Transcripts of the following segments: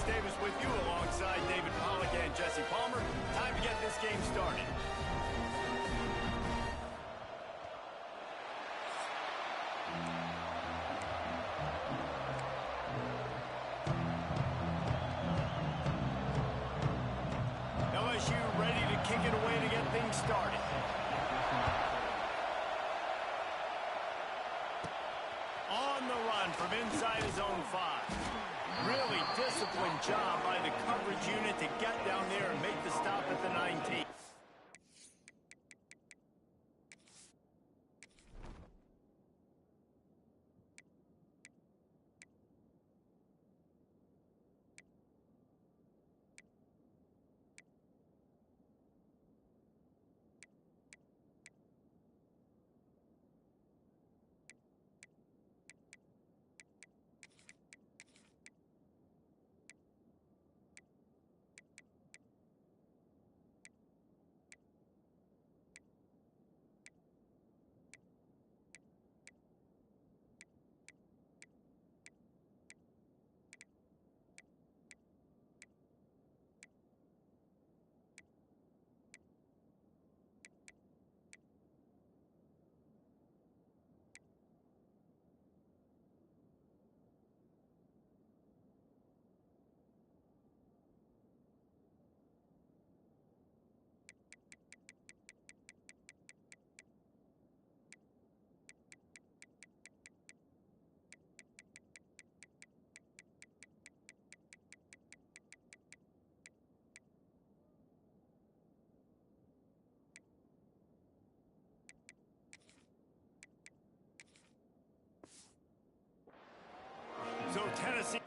Davis with you alongside David Pollack and Jesse Palmer. Time to get this game started. LSU ready to kick it away to get things started. On the run from inside his own 5. Really disciplined job by the coverage unit to get down there and make the stop at the 19. So Tennessee.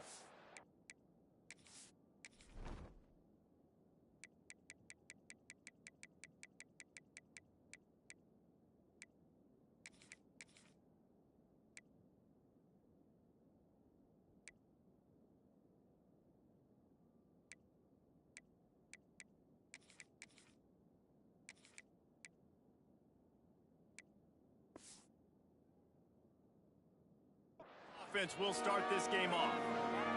Offense will start this game off.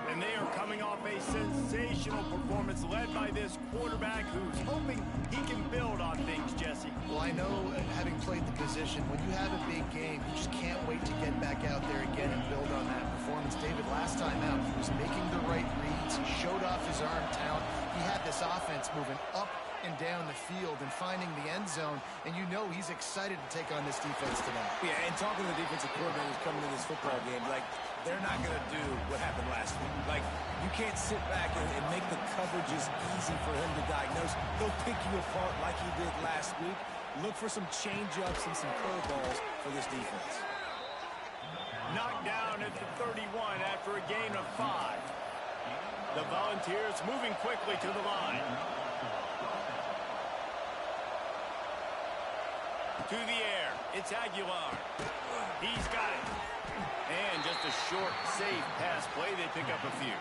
And they are coming off a sensational performance led by this quarterback who's hoping he can build on things, Jesse. Well, I know, having played the position, when you have a big game, you just can't wait to get back out there again and build on that performance. David, last time out, he was making the right reads. He showed off his arm talent. He had this offense moving up and down the field and finding the end zone, and you know he's excited to take on this defense tonight. Yeah, and talking to the defensive coordinators coming to this football game, like, they're not going to do what happened last week. Like, you can't sit back and make the coverages easy for him to diagnose. He'll pick you apart like he did last week. Look for some change-ups and some curveballs for this defense. Knocked down at the 31 after a gain of 5. The Volunteers moving quickly to the line. To the air, it's Aguilar. He's got it. And just a short, safe pass play, they pick up a few.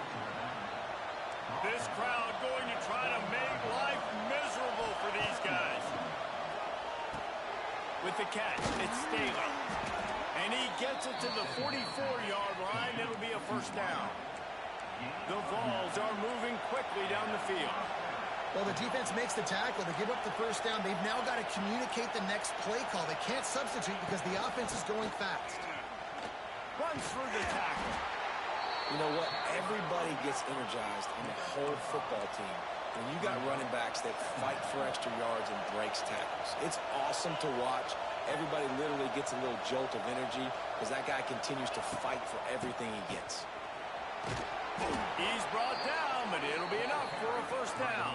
This crowd going to try to make life miserable for these guys. With the catch, it's Staley. And he gets it to the 44-yard line. It'll be a first down. The Vols are moving quickly down the field. Well, the defense makes the tackle. They give up the first down. They've now got to communicate the next play call. They can't substitute because the offense is going fast. Runs through the tackle. You know what? Everybody gets energized on the whole football team when you got running backs that fight for extra yards and breaks tackles. It's awesome to watch. Everybody literally gets a little jolt of energy because that guy continues to fight for everything he gets. He's brought down, but it'll be enough for a first down.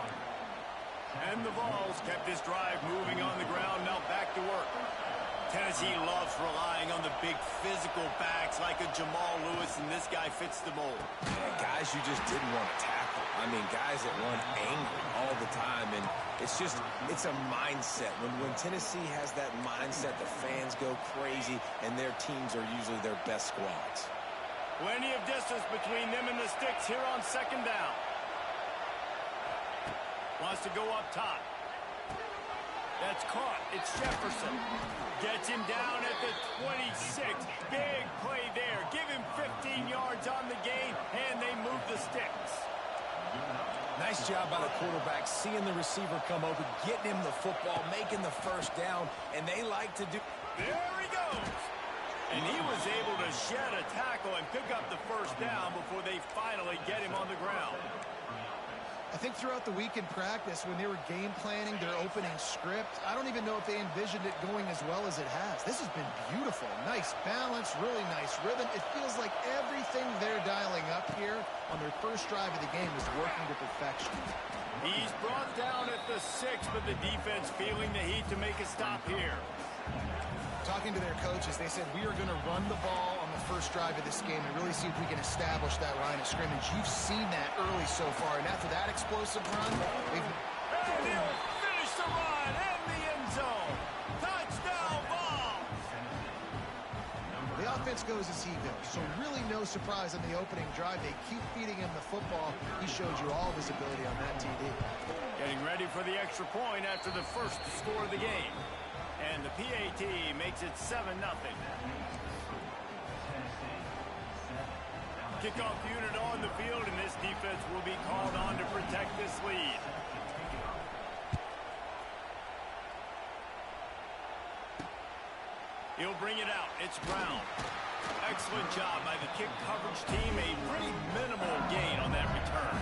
And the Vols kept this drive moving on the ground. Now back to work. Tennessee loves relying on the big physical backs like a Jamal Lewis, and this guy fits the mold. Yeah, guys you just didn't want to tackle. I mean, guys that run angry all the time, and it's a mindset. When Tennessee has that mindset, the fans go crazy, and their teams are usually their best squads. Plenty of distance between them and the sticks here on second down. Wants to go up top. That's caught. It's Jefferson. Gets him down at the 26. Big play there. Give him 15 yards on the gain, and they move the sticks. Nice job by the quarterback, seeing the receiver come open, getting him the football, making the first down, and they like to do... There he goes. And he was able to shed a tackle and pick up the first down before they finally get him on the ground. I think throughout the week in practice, when they were game planning their opening script, I don't even know if they envisioned it going as well as it has. This has been beautiful. Nice balance, really nice rhythm. It feels like everything they're dialing up here on their first drive of the game is working to perfection. He's brought down at the 6, but the defense feeling the heat to make a stop here. Talking to their coaches, they said, we are going to run the ball on the first drive of this game and really see if we can establish that line of scrimmage. You've seen that early so far, and after that explosive run, they've... And he'll finish the run in the end zone. Touchdown, Vols! The offense goes as he goes, so really no surprise on the opening drive. They keep feeding him the football. He showed you all of his ability on that TD. Getting ready for the extra point after the first score of the game. And the PAT makes it 7-0. Kickoff unit on the field, and this defense will be called on to protect this lead. He'll bring it out. It's Brown. Excellent job by the kick coverage team. A pretty minimal gain on that return.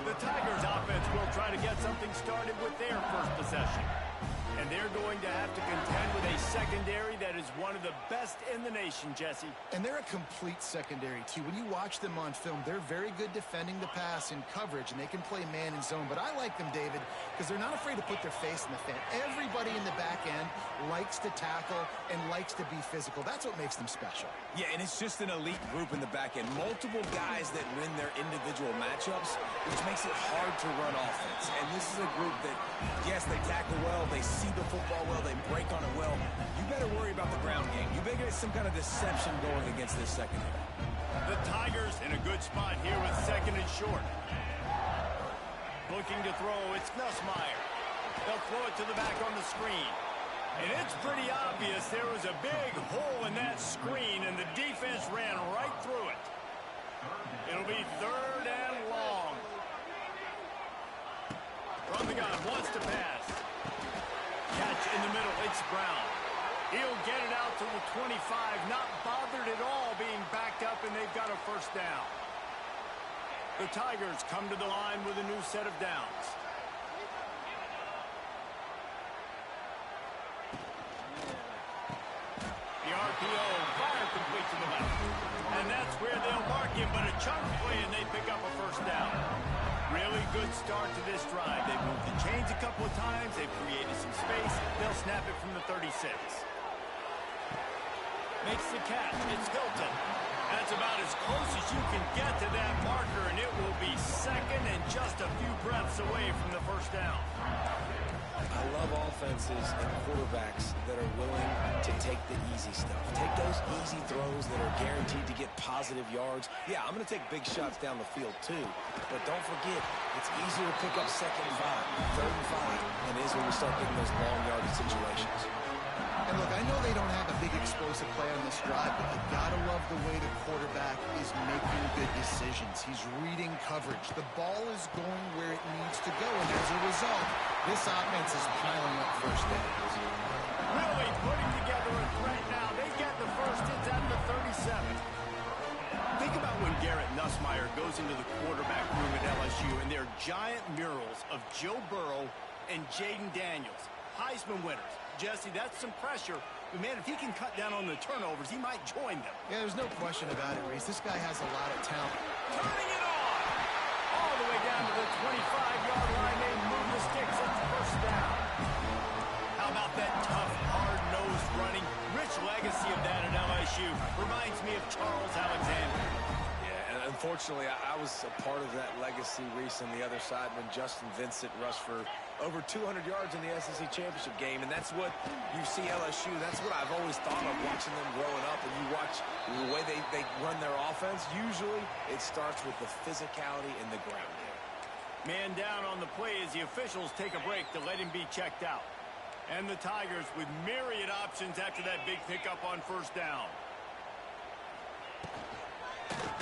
The Tigers offense will try to get something started with their first possession. And they're going to have to contend with a secondary that is one of the best in the nation, Jesse. And they're a complete secondary, too. When you watch them on film, they're very good defending the pass in coverage, and they can play man and zone. But I like them, David, because they're not afraid to put their face in the fan. Everybody in the back end likes to tackle and likes to be physical. That's what makes them special. Yeah, and it's just an elite group in the back end. Multiple guys that win their individual matchups, which makes it hard to run offense. And this is a group that, yes, they tackle well, they see the football well, they break on it well. You better worry about the ground game. You better get some kind of deception going against this secondary. The Tigers in a good spot here with 2nd and short. Looking to throw, it's Nussmeier. They'll throw it to the back on the screen. And it's pretty obvious there was a big hole in that screen, and the defense ran right through it. It'll be 3rd and long. From the gun, wants to pass. Catch in the middle, it's Brown. He'll get it out to the 25, not bothered at all being backed up, and they've got a first down. The Tigers come to the line with a new set of downs. The RPO, fire complete to the left. And that's where they'll mark him, but a chunk play, and they pick up a first down. Really good start to this drive. They've moved the chains a couple of times. They've created some space. They'll snap it from the 36. Makes the catch. It's Hilton. That's about as close as you can get to that marker, and it will be 2nd and just a few breaths away from the first down. I love offenses and quarterbacks that are willing to take the easy stuff. Take those easy throws that are guaranteed to get positive yards. Yeah, I'm going to take big shots down the field too. But don't forget, it's easier to pick up 2nd and 5, 3rd and 5 than it is when we start getting those long yardage situations. And look, I know they don't have a big explosive play on this drive, but you gotta love the way the quarterback is making good decisions. He's reading coverage. The ball is going where it needs to go, and as a result, this offense is piling up first downs. Really putting together a threat now. They get the first. It's at the 37. Think about when Garrett Nussmeier goes into the quarterback room at LSU, and there are giant murals of Joe Burrow and Jaden Daniels, Heisman winners. Jesse, that's some pressure. But, man, if he can cut down on the turnovers, he might join them. Yeah, there's no question about it, Reese. This guy has a lot of talent. Turning it on! All the way down to the 25-yard line. They move the sticks. It's first down. How about that tough, hard-nosed running? Rich legacy of that at LSU. Reminds me of Charles Alexander. Yeah, and unfortunately, I was a part of that legacy, Reese, on the other side when Justin Vincent rushed for over 200 yards in the SEC championship game, and that's what you see LSU. That's what I've always thought of watching them growing up, and you watch the way they run their offense. Usually, it starts with the physicality in the ground game. Man down on the play as the officials take a break to let him be checked out. And the Tigers with myriad options after that big pickup on first down.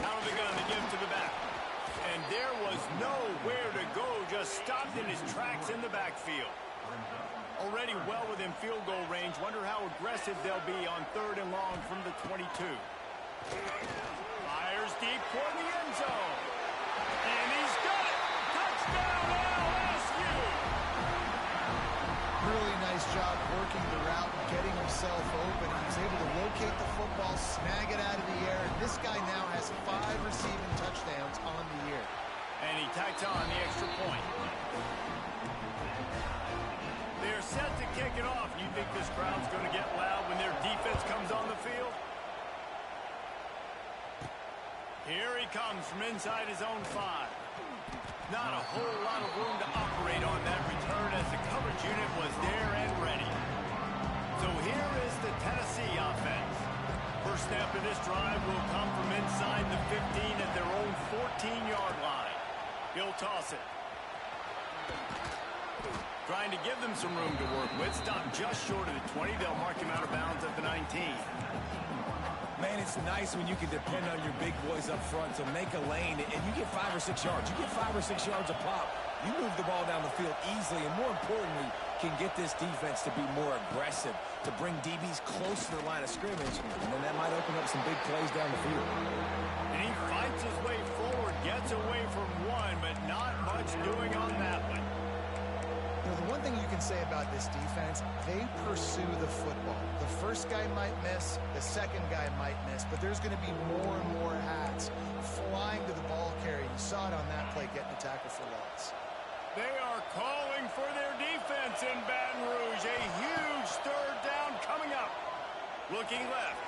Out of the gun, they give to the back. And there was nowhere to go, just stopped in his tracks in the backfield. Already well within field goal range. Wonder how aggressive they'll be on 3rd and long from the 22. Fires deep toward the end zone. And he's got it! Touchdown LSU! Really nice job working the route and getting himself open. He was able to locate the football, snag it out of the air, and this guy now has 5 receiving touchdowns on the year. And he tacks on the extra point. They're set to kick it off. You think this crowd's going to get loud when their defense comes on the field? Here he comes from inside his own 5. Not a whole lot of room to operate on that return as the coverage unit was there and ready. So here is the Tennessee offense. First snap of this drive will come from inside the 15 at their own 14-yard line. He'll toss it. Trying to give them some room to work with. Stop just short of the 20. They'll mark him out of bounds at the 19. Man, it's nice when you can depend on your big boys up front to make a lane, and you get 5 or 6 yards. You get 5 or 6 yards a pop. You move the ball down the field easily, and more importantly, can get this defense to be more aggressive, to bring DBs close to the line of scrimmage, and then that might open up some big plays down the field. And he fights his way forward, gets away from one, but not much doing on that one. You know, the one thing you can say about this defense, they pursue the football. The first guy might miss, the second guy might miss, but there's going to be more and more hats flying to the ball carrier. You saw it on that play, getting a tackle for loss. They are calling for their defense in Baton Rouge. A huge 3rd down coming up. Looking left.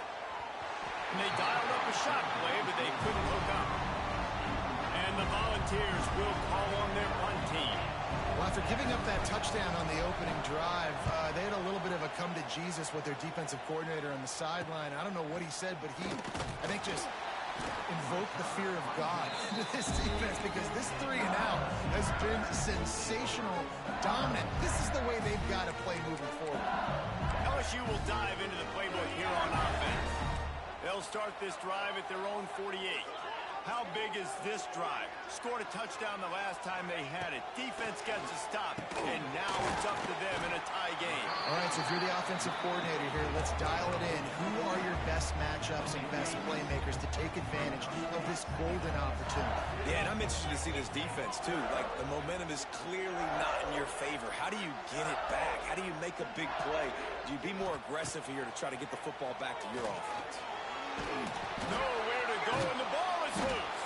And they dialed up a shot play, but they couldn't hook up. And the Volunteers will call on their punt team. Well, after giving up that touchdown on the opening drive, they had a little bit of a come to Jesus with their defensive coordinator on the sideline. I don't know what he said, but he, I think, just invoked the fear of God into this defense, because this 3 and out has been sensational, dominant. This is the way they've got to play moving forward. LSU will dive into the playbook here on offense. They'll start this drive at their own 48. How big is this drive? Scored a touchdown the last time they had it. Defense gets a stop, and now it's up to them in a tie game. All right, so if you're the offensive coordinator here, let's dial it in. Who are your best matchups and best playmakers to take advantage of this golden opportunity? Yeah, and I'm interested to see this defense, too. Like, the momentum is clearly not in your favor. How do you get it back? How do you make a big play? Do you be more aggressive here to try to get the football back to your offense? Nowhere to go, and the ball is loose.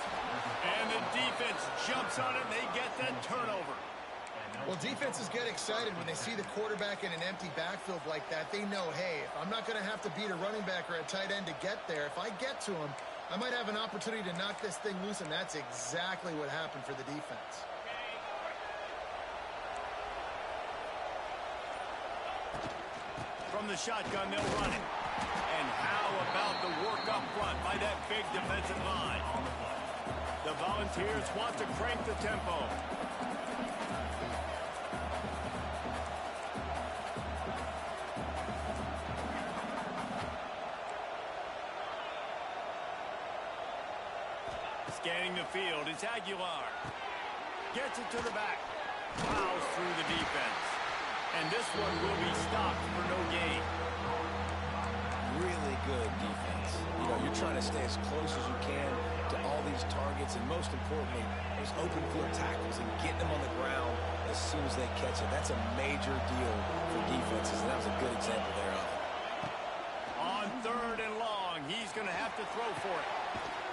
And the defense jumps on it, and they get that turnover. Well, defenses get excited when they see the quarterback in an empty backfield like that. They know, hey, if I'm not going to have to beat a running back or a tight end to get there, if I get to him, I might have an opportunity to knock this thing loose, and that's exactly what happened for the defense. From the shotgun, they'll run it. And how about the work up front by that big defensive line? The Volunteers want to crank the tempo. Scanning the field, it's Aguilar. Gets it to the back. Plows through the defense. And this one will be stopped for no gain. Really good defense. You know, you're trying to stay as close as you can to all these targets, and most importantly, those open field tackles and getting them on the ground as soon as they catch it. That's a major deal for defenses, and that was a good example there of it. On 3rd and long, he's going to have to throw for it.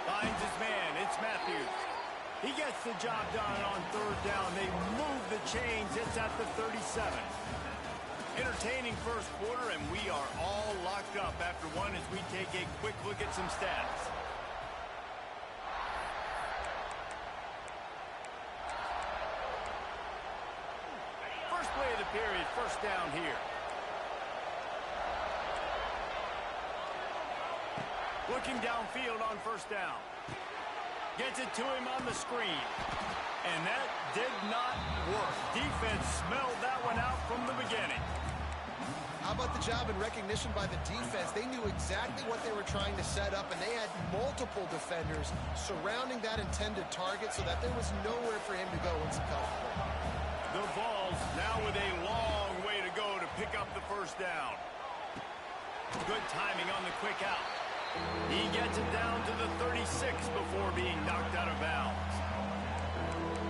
Finds his man. It's Matthews. He gets the job done on 3rd down. They move the chains. It's at the 37. Entertaining first quarter, and we are all locked up after one as we take a quick look at some stats. First play of the period, first down here. Looking downfield on first down. Gets it to him on the screen. And that did not work. Defense smelled that one out from the beginning. How about the job and recognition by the defense? They knew exactly what they were trying to set up, and they had multiple defenders surrounding that intended target so that there was nowhere for him to go once he caught the ball. The Vols now with a long way to go to pick up the first down. Good timing on the quick out. He gets it down to the 36 before being knocked out of bounds.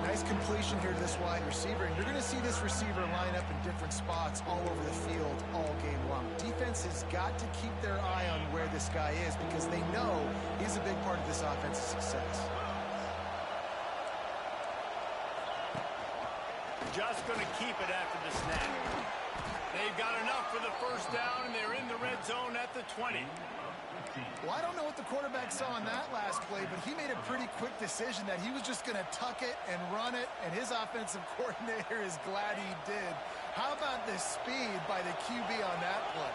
Nice completion here to this wide receiver, and you're going to see this receiver line up in different spots all over the field all game long. Defense has got to keep their eye on where this guy is because they know he's a big part of this offense's success. Just going to keep it after the snap. They've got enough for the first down, and they're in the red zone at the 20. Well, I don't know what the quarterback saw on that last play, but he made a pretty quick decision that he was just going to tuck it and run it, and his offensive coordinator is glad he did. How about the speed by the QB on that play?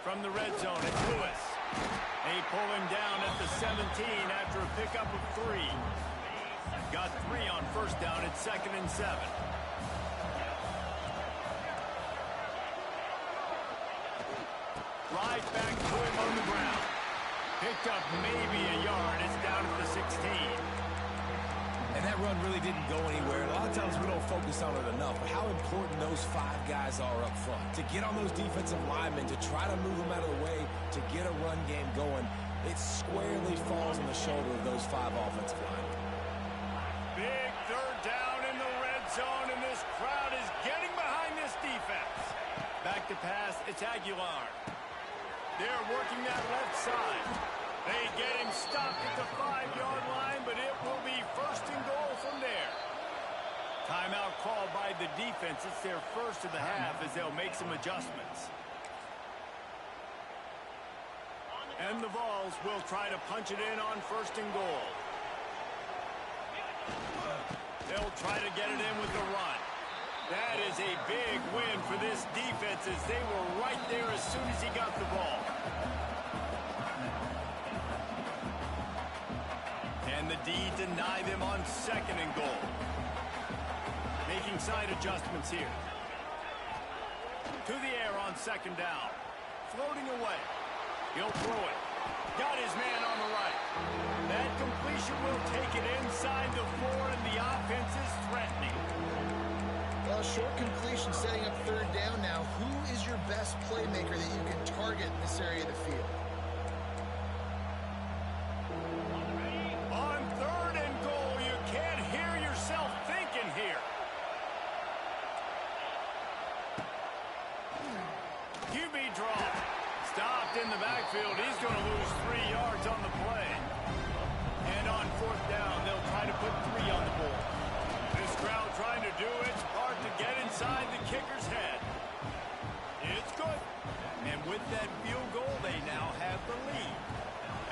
From the red zone, it's Lewis. They pull him down at the 17 after a pickup of 3. Got 3 on first down at 2nd and 7. Right back to him on the ground. Picked up maybe a yard. It's down at the 16. And that run really didn't go anywhere. A lot of times we don't focus on it enough, but how important those 5 guys are up front. To get on those defensive linemen, to try to move them out of the way, to get a run game going, it squarely falls on the shoulder of those 5 offensive linemen. Big third down in the red zone, and this crowd is getting behind this defense. Back to pass, it's Aguilar. They're working that left side. They get him stopped at the 5-yard line, but it will be 1st and goal from there. Timeout called by the defense. It's their first of the half as they'll make some adjustments. And the Vols will try to punch it in on 1st and goal. They'll try to get it in with the run. That is a big win for this defense as they were right there as soon as he got the ball. And the D deny them on 2nd and goal. Making side adjustments here. To the air on 2nd down. Floating away. He'll throw it. Got his man on the right. That completion will take it inside the 4, and the offense is threatening. Well, short completion setting up 3rd down now. Who is your best playmaker that you can target in this area of the field? On 3rd and goal, you can't hear yourself thinking here. QB draw. Stopped in the backfield. He's going to lose 3 yards on the play. And on 4th down, they'll try to put 3 on the board. This crowd trying to do its part to get inside the kicker's head. It's good. And with that field goal, they now have the lead.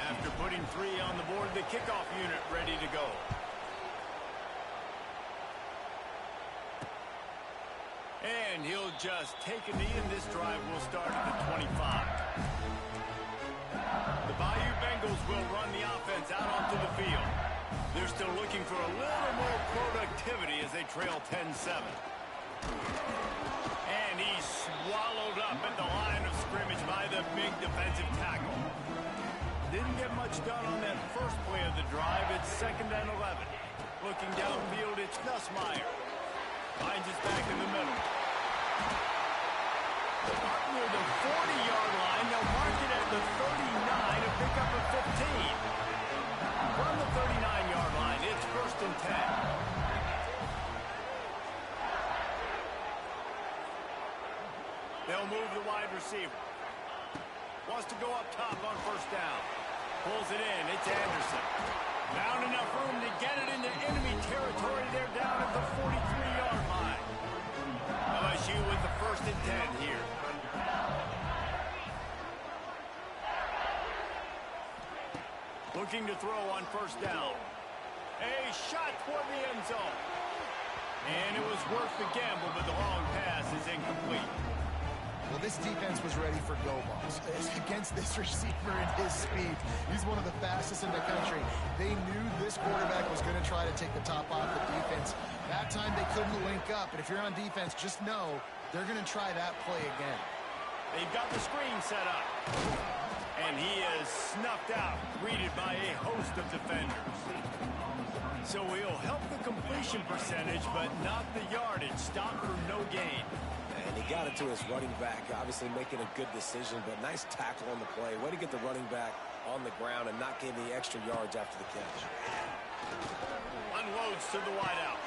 After putting 3 on the board, the kickoff unit ready to go. And he'll just take a knee, and this drive will start at the 25. The Bayou Bengals will run the offense out onto the field. They're still looking for a little more productivity as they trail 10-7. And he's swallowed up at the line of scrimmage by the big defensive tackle. Didn't get much done on that first play of the drive. It's 2nd and 11. Looking downfield, it's Nussmeier. Finds his back in the middle. Up near the 40-yard line, they'll mark it at the 39, a pickup of 15. From the 39-yard line, it's 1st and 10. They'll move the wide receiver. Wants to go up top on 1st down. Pulls it in. It's Anderson. Found enough room to get it into enemy territory. They're down at the 43-yard line. LSU with the 1st and 10 here. Looking to throw on 1st down. A shot toward the end zone. And it was worth the gamble, but the long pass is incomplete. Well, this defense was ready for go balls against this receiver and his speed. He's one of the fastest in the country. They knew this quarterback was going to try to take the top off the defense. That time they couldn't link up, but if you're on defense, just know They're going to try that play again. They've got the screen set up. And he is snuffed out, greeted by a host of defenders. So he'll help the completion percentage, but not the yardage. Stop for no gain. And he got it to his running back, obviously making a good decision, but nice tackle on the play. Way to get the running back on the ground and not gain the extra yards after the catch. Unloads to the wideout.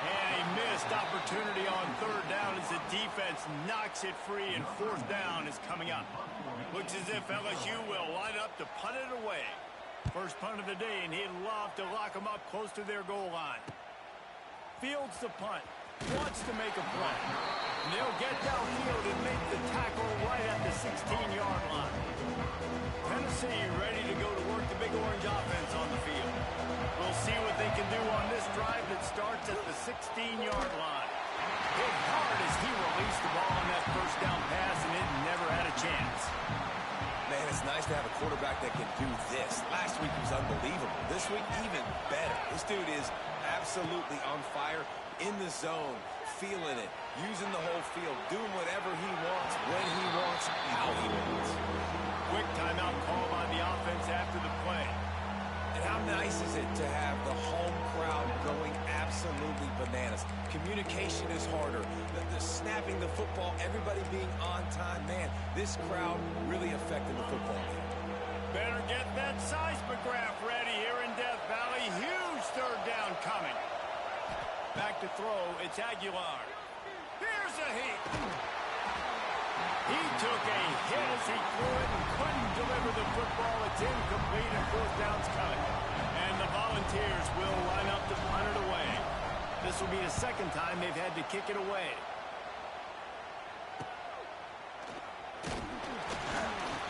And a missed opportunity on third down as the defense knocks it free, and fourth down is coming up. Looks as if LSU will line up to punt it away. First punt of the day, and he'd love to lock them up close to their goal line. Fields the punt. Wants to make a play. And they'll get downfield and make the tackle right at the 16-yard line. Tennessee ready to go to work the Big Orange offense on the field. We'll see what they can do on this drive that starts at the 16-yard line. Hit hard as he released the ball on that first down pass, and it never had a chance. Man, it's nice to have a quarterback that can do this. Last week was unbelievable. This week, even better. This dude is absolutely on fire, in the zone, feeling it, using the whole field, doing whatever he wants, when he wants, how he wants. Quick timeout call by the offense after the play. And how nice is it to have the home crowd going absolutely bananas? Communication is harder. The snapping the football, everybody being on time. Man, this crowd really affected the football game. Better get that seismograph ready here in Death Valley. Huge third down coming. Back to throw, it's Aguilar. Here's a heat. He took a hit as he threw it and couldn't deliver the football. It's incomplete and fourth down's coming. And the Volunteers will line up to punt it away. This will be the second time they've had to kick it away.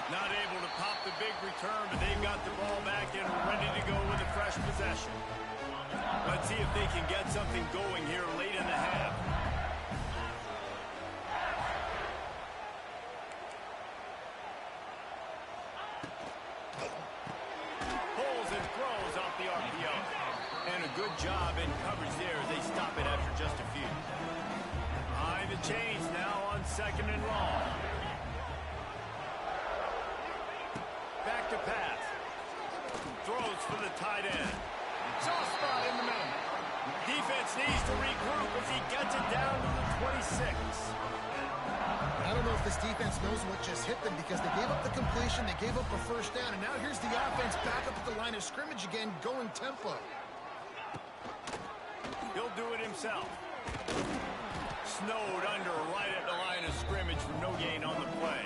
Not able to pop the big return, but they've got the ball back and ready to go with a fresh possession. Let's see if they can get something going here late in the half. Pulls and throws off the RPO. And a good job in coverage there as they stop it after just a few. Behind the chains now on second and long. Back to pass. Throws for the tight end. Soft spot in the middle. Defense needs to regroup as he gets it down to the 26. I don't know if this defense knows what just hit them because they gave up the completion, they gave up a first down, and now here's the offense back up at the line of scrimmage again, going tempo. He'll do it himself. Snowed under right at the line of scrimmage for no gain on the play.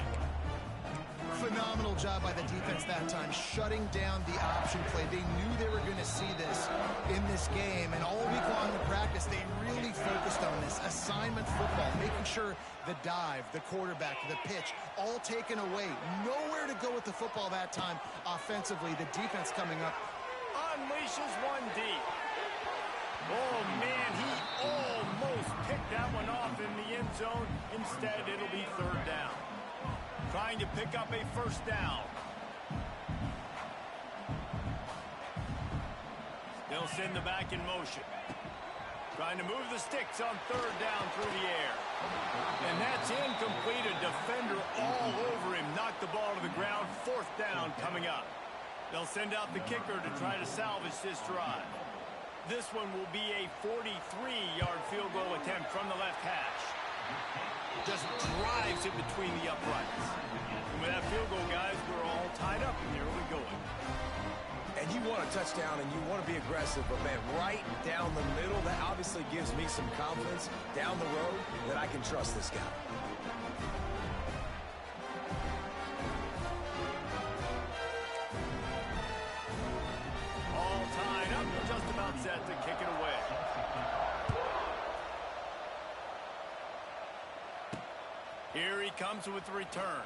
Phenomenal job by the defense that time, shutting down the option play. They knew they were going to see this in this game, and all week long in practice, they really focused on this assignment football, making sure the dive, the quarterback, the pitch, all taken away. Nowhere to go with the football that time offensively. The defense coming up. Unleashes one deep. Oh, man, he almost picked that one off in the end zone. Instead, it'll be third down. Trying to pick up a first down. They'll send the back in motion. Trying to move the sticks on third down through the air. And that's incomplete. A defender all over him. Knocked the ball to the ground. Fourth down coming up. They'll send out the kicker to try to salvage this drive. This one will be a 43-yard field goal attempt from the left hash. Just drives it between the uprights. And with that field goal, guys, we're all tied up in the early going. And you want a touchdown and you want to be aggressive, but man, right down the middle, that obviously gives me some confidence down the road that I can trust this guy. All tied up, just about set to kick it away. Here he comes with the return.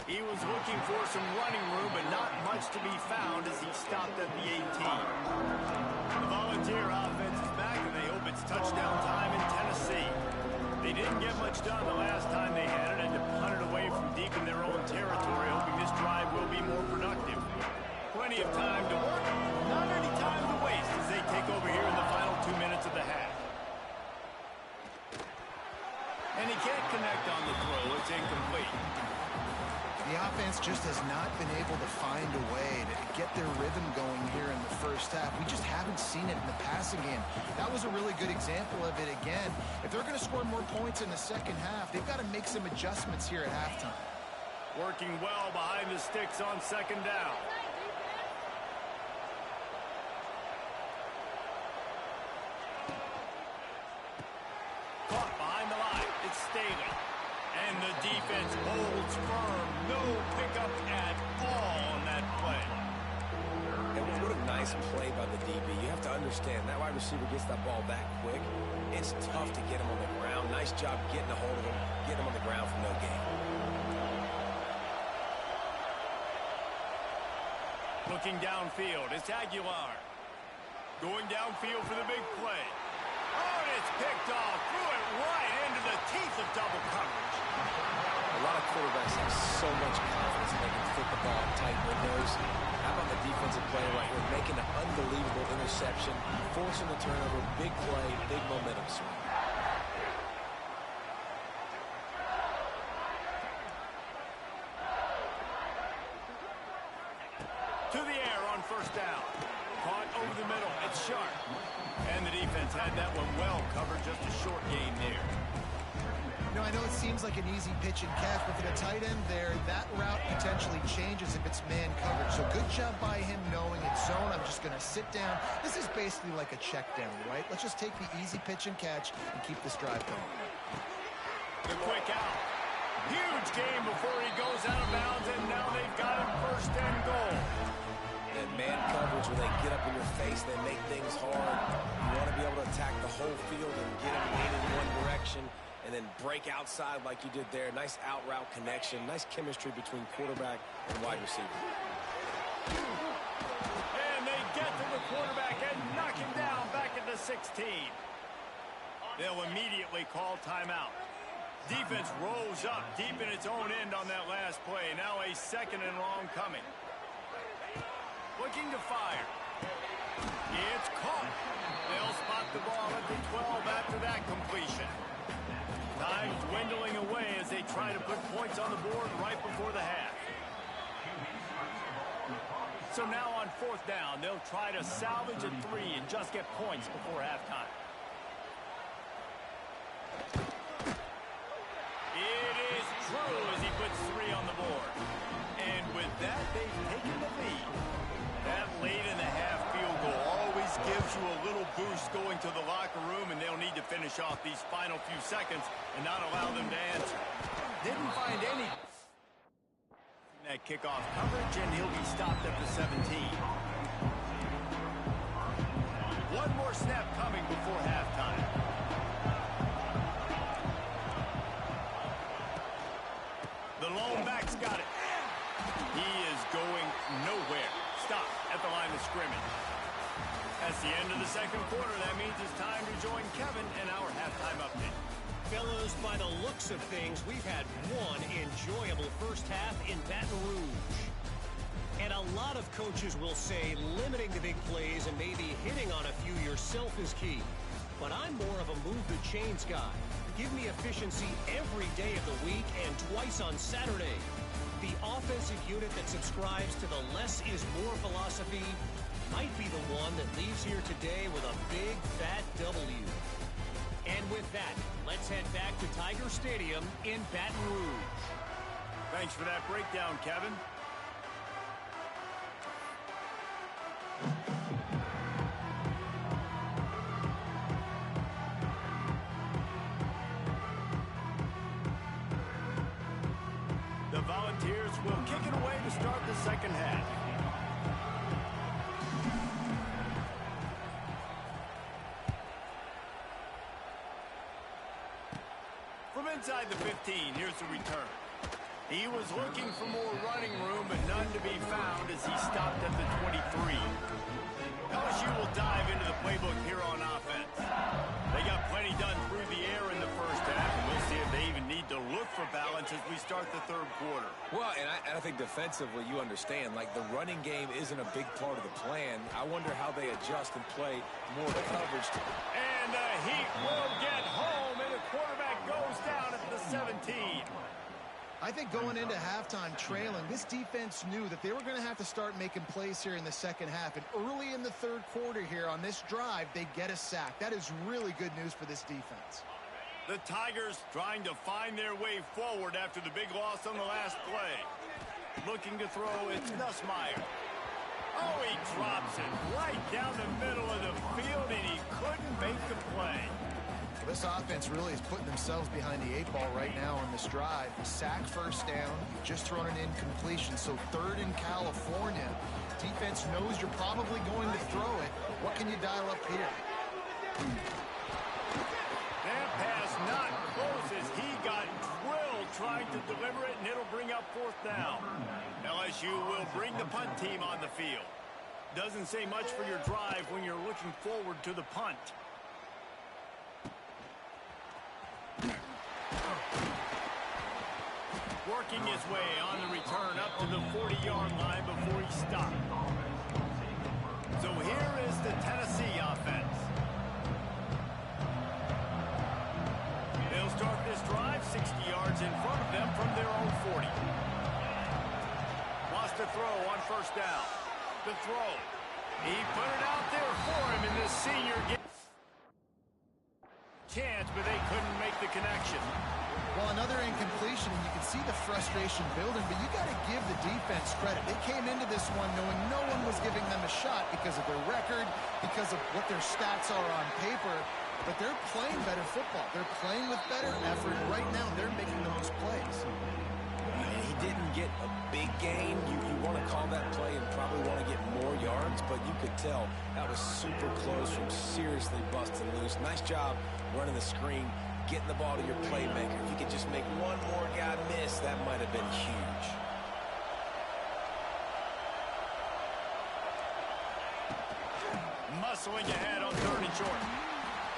He was looking for some running room, but not much to be found as he stopped at the 18. The Volunteer offense is back, and they hope it's touchdown time in Tennessee. They didn't get much done the last time they had it, and to punt it away from deep in their own territory, hoping this drive will be more productive. Plenty of time to work, not any time to waste as they take over here in the final 2 minutes of the half. And he can't connect on the throw. It's incomplete. The offense just has not been able to find a way to get their rhythm going here in the first half. We just haven't seen it in the passing game. That was a really good example of it again. If they're going to score more points in the second half, they've got to make some adjustments here at halftime. Working well behind the sticks on second down. Caught behind the line. It's Staley. And the defense holds firm. No pickup at all on that play. And what a nice play by the DB. You have to understand, that wide receiver gets that ball that quick. It's tough to get him on the ground. Nice job getting a hold of him, getting him on the ground for no gain. Looking downfield, it's Aguilar. Going downfield for the big play. Oh, and it's picked off. Threw it right into the teeth of double coverage. A lot of quarterbacks have so much confidence that they can fit the ball in tight windows. How about the defensive play right here, making an unbelievable interception, forcing the turnover, big play, big momentum swing. To the air on first down. Caught over the middle. It's Sharp. And the defense had that one well covered. Just a short gain there. You know, I know it seems like an easy pitch and catch, but for the tight end there, that route potentially changes if it's man coverage. So good job by him knowing it's zone. I'm just going to sit down. This is basically like a check down, right? Let's just take the easy pitch and catch and keep this drive going. The quick out. Huge game before he goes out of bounds, and now they've got him first and goal. And man coverage, when they get up in your face, they make things hard. You want to be able to attack the whole field and get him leaning in one direction and then break outside like you did there. Nice out route connection, nice chemistry between quarterback and wide receiver. And they get to the quarterback and knock him down back at the 16. They'll immediately call timeout. Defense rolls up deep in its own end on that last play. Now a second and long coming. Looking to fire. It's caught. They'll spot the ball at the 12 after that completion. Time dwindling away as they try to put points on the board right before the half. So now on fourth down, they'll try to salvage a 3 and just get points before halftime. It is true as he puts 3 on the board. And with that, they've taken the lead. That late in the half field goal always gives you a little boost going to the locker room, and they'll need to finish off these final few seconds and not allow them to answer. Didn't find any in that kickoff coverage, and he'll be stopped at the 17. One more snap coming before halftime. The lone back's got it. He is going nowhere. Stop at the line of scrimmage. That's the end of the second quarter. That means it's time to join Kevin in our halftime update. Fellas, by the looks of things, we've had one enjoyable first half in Baton Rouge. And a lot of coaches will say limiting the big plays and maybe hitting on a few yourself is key. But I'm more of a move the chains guy. Give me efficiency every day of the week and twice on Saturday. The offensive unit that subscribes to the less is more philosophy might be the one that leaves here today with a big, fat W. And with that, let's head back to Tiger Stadium in Baton Rouge. Thanks for that breakdown, Kevin. The Volunteers will kick it away to start the second half. From inside the 15, here's the return. He was looking for more running room, but none to be found as he stopped at the 23. LSU will dive into the playbook here on offense. They got plenty done through the air in the first half, and we'll see if they even need to look for balance as we start the third quarter. Well, and I think defensively, you understand, like the running game isn't a big part of the plan. I wonder how they adjust and play more coverage. And the Heat will get home, and the quarterback goes down I think going into halftime trailing, this defense knew that they were going to have to start making plays here in the second half. And early in the third quarter here on this drive, they get a sack. That is really good news for this defense. The Tigers trying to find their way forward after the big loss on the last play. Looking to throw, it's Nussmeier. Oh, he drops it right down the middle of the field, and he couldn't make the play. This offense really is putting themselves behind the 8 ball right now on this drive. Sack, first down, just thrown an incompletion. So third in California. Defense knows you're probably going to throw it. What can you dial up here? That pass not close as he got drilled trying to deliver it, and it'll bring up fourth down. LSU will bring the punt team on the field. Doesn't say much for your drive when you're looking forward to the punt. Working his way on the return up to the 40-yard line before he stopped. So here is the Tennessee offense. They'll start this drive 60 yards in front of them from their own 40. Wants to throw on first down. The throw. He put it out there for him, and this senior gets chance, but they couldn't make the connection. Well, another incompletion, and you can see the frustration building, but you got to give the defense credit. They came into this one knowing no one was giving them a shot because of their record, because of what their stats are on paper, but they're playing better football. They're playing with better effort. Right now, they're making the most plays. He didn't get a big gain. You want to call that play and probably want to get more yards, but you could tell that was super close from seriously busting loose. Nice job running the screen, getting the ball to your playmaker. If you could just make one more guy miss, that might have been huge. Muscling ahead on third and short.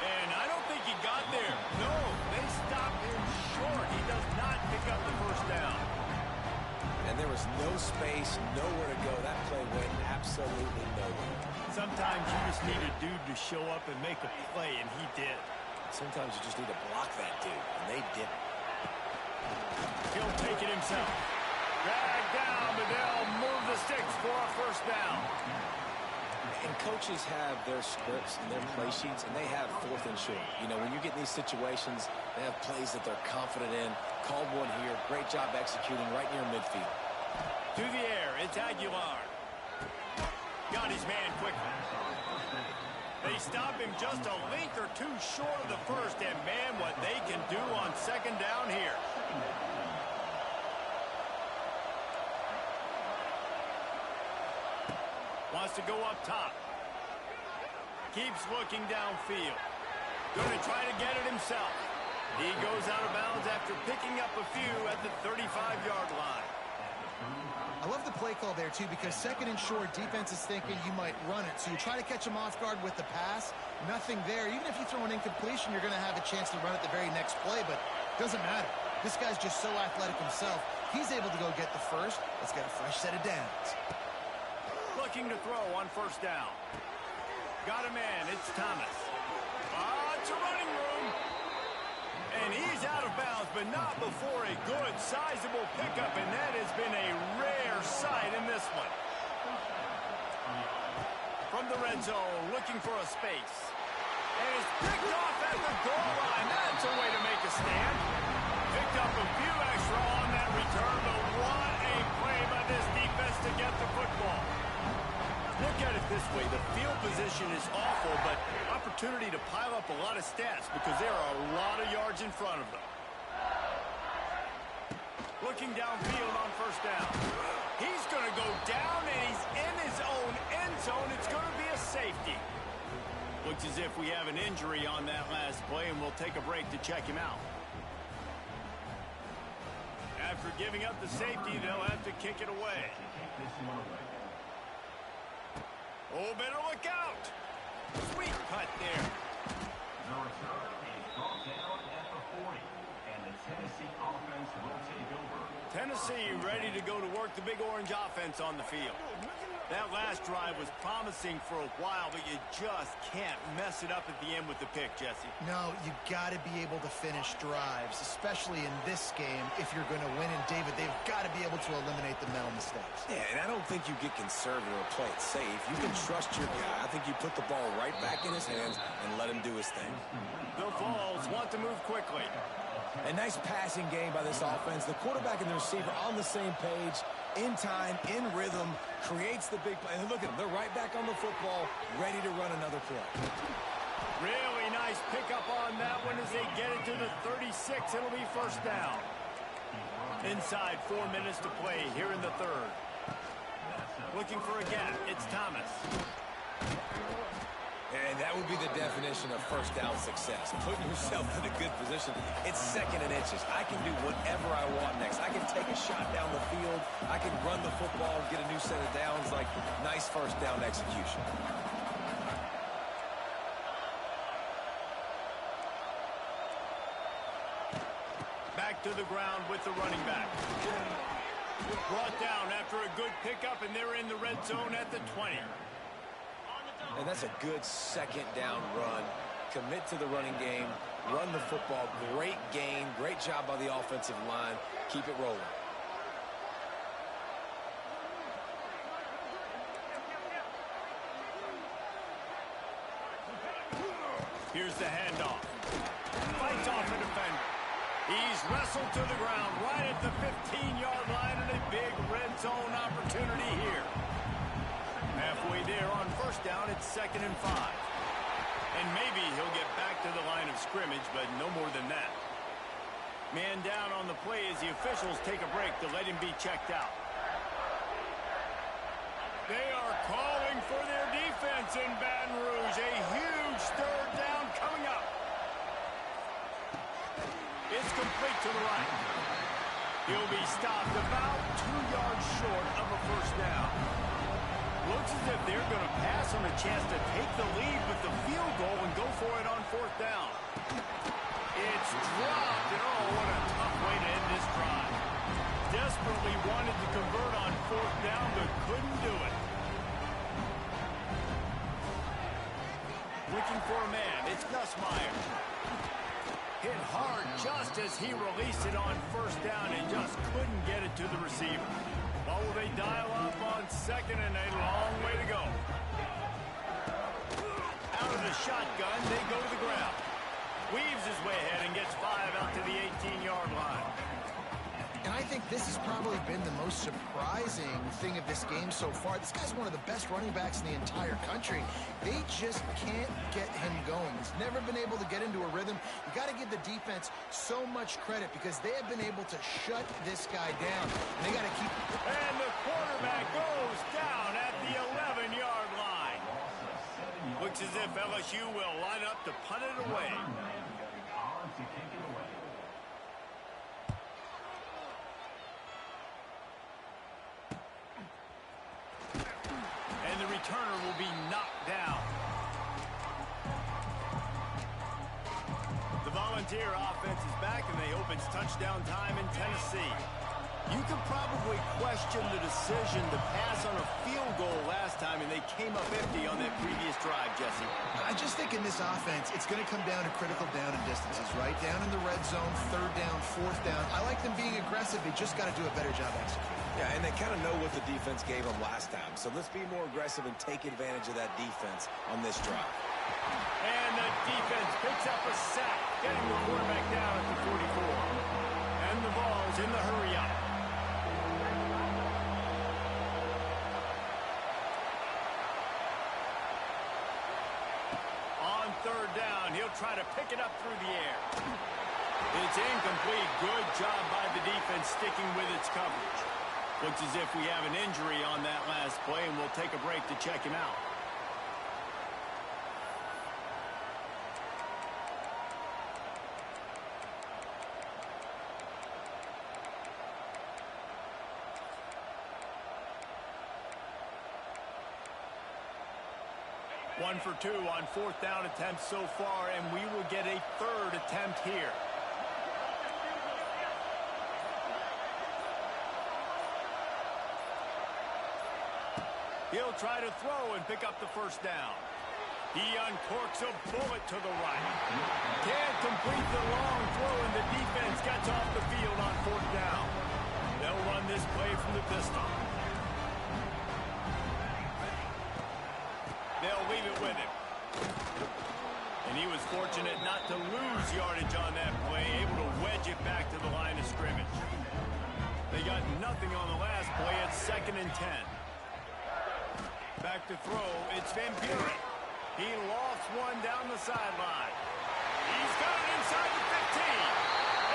And I don't think he got there. No, they stopped him short. He does not pick up the first down. And there was no space, nowhere to go. That play went absolutely nowhere. Sometimes you just need a dude to show up and make a play, and he did. Sometimes you just need to block that dude, and they didn't. He'll take it himself. Dragged down, but they'll move the sticks for a first down. And coaches have their scripts and their play sheets, and they have fourth and short. You know, when you get in these situations, they have plays that they're confident in. Called one here. Great job executing right near midfield. To the air, it's Aguilar. Got his man quickly. They stop him just a length or two short of the first, and man, what they can do on second down here. Wants to go up top. Keeps looking downfield. Going to try to get it himself. He goes out of bounds after picking up a few at the 35-yard line. I love the play call there, too, because second and short, defense is thinking you might run it. So you try to catch him off guard with the pass. Nothing there. Even if you throw an incompletion, you're going to have a chance to run it the very next play, but it doesn't matter. This guy's just so athletic himself. He's able to go get the first. Let's get a fresh set of downs. Looking to throw on first down. Got a man. It's Thomas. It's a running room. And he's out of bounds, but not before a good, sizable pickup, and that has been a rare sight in this one. From the red zone, looking for a space. And it's picked off at the goal line. That's a way to make a stand. Picked up a few extra on that return, but what a play by this defense to get the football. Look at it this way. The field position is awful, but opportunity to pile up a lot of stats because there are a lot of yards in front of them. Looking downfield on first down. He's going to go down, and he's in his own end zone. It's going to be a safety. Looks as if we have an injury on that last play, and we'll take a break to check him out. After giving up the safety, they'll have to kick it away. Oh, better look out. Sweet cut there. The return is brought down at the 40, and the Tennessee offense will take over. Tennessee ready to go to work the Big Orange offense on the field. That last drive was promising for a while, but you just can't mess it up at the end with the pick, Jesse. No, you got to be able to finish drives, especially in this game if you're going to win. And, David, they've got to be able to eliminate the mental mistakes. Yeah, and I don't think you get conservative or play it safe. You can trust your guy. I think you put the ball right back in his hands and let him do his thing. The Vols want to move quickly. A nice passing game by this offense. The quarterback and the receiver on the same page, in time, in rhythm, creates the big play. And look at them. They're right back on the football, ready to run another play. Really nice pickup on that one as they get it to the 36. It'll be first down. Inside 4 minutes to play here in the third. Looking for a gap. It's Thomas. And that would be the definition of first down success. Putting yourself in a good position. It's second and inches. I can do whatever I want next. I can take a shot down the field. I can run the football, get a new set of downs. Like, nice first down execution. Back to the ground with the running back. Brought down after a good pickup, and they're in the red zone at the 20. And that's a good second down run. Commit to the running game. Run the football. Great gain. Great job by the offensive line. Keep it rolling. Here's the handoff. Fights off a defender. He's wrestled to the ground right at the 15-yard line, and a big red zone opportunity here. Halfway there on first down, it's 2nd and 5. And maybe he'll get back to the line of scrimmage, but no more than that. Man down on the play as the officials take a break to let him be checked out. They are calling for their defense in Baton Rouge. A huge third down coming up. It's complete to the right. He'll be stopped about 2 yards short of a first down. Looks as if they're going to pass on a chance to take the lead with the field goal and go for it on 4th down. It's dropped, and oh, what a tough way to end this drive. Desperately wanted to convert on 4th down, but couldn't do it. Looking for a man, it's Nussmeier. Hit hard just as he released it on first down and just couldn't get it to the receiver. Well, will they dial up on 2nd and a long way to go? Out of the shotgun, they go to the ground. Weaves his way ahead and gets 5 out to the 18-yard line. And I think this has probably been the most surprising thing of this game so far. This guy's one of the best running backs in the entire country. They just can't get him going. He's never been able to get into a rhythm. You got to give the defense so much credit because they have been able to shut this guy down. And they got to keep... And the quarterback goes down at the 11-yard line. Looks as if LSU will line up to punt it away. And the returner will be knocked down. The Volunteer offense is back, and they hope it's touchdown time in Tennessee. You could probably question the decision to pass on a field goal last time, and they came up empty on that previous drive, Jesse. I just think in this offense, it's going to come down to critical down and distances, right? Down in the red zone, 3rd down, 4th down. I like them being aggressive. They just got to do a better job executing. Yeah, and they kind of know what the defense gave them last time. So let's be more aggressive and take advantage of that defense on this drive. And the defense picks up a sack, getting the quarterback down at the 44. And the Vols in the hurry-up. On 3rd down, he'll try to pick it up through the air. It's incomplete. Good job by the defense sticking with its coverage. Looks as if we have an injury on that last play, and we'll take a break to check him out. One for 2 on 4th down attempts so far, and we will get a 3rd attempt here. He'll try to throw and pick up the first down. He uncorks a bullet to the right. Can't complete the long throw, and the defense gets off the field on fourth down. They'll run this play from the pistol. They'll leave it with him. And he was fortunate not to lose yardage on that play, able to wedge it back to the line of scrimmage. They got nothing on the last play. It's 2nd and 10. Back to throw. It's Van Buren. He lofts one down the sideline. He's got it inside the 15.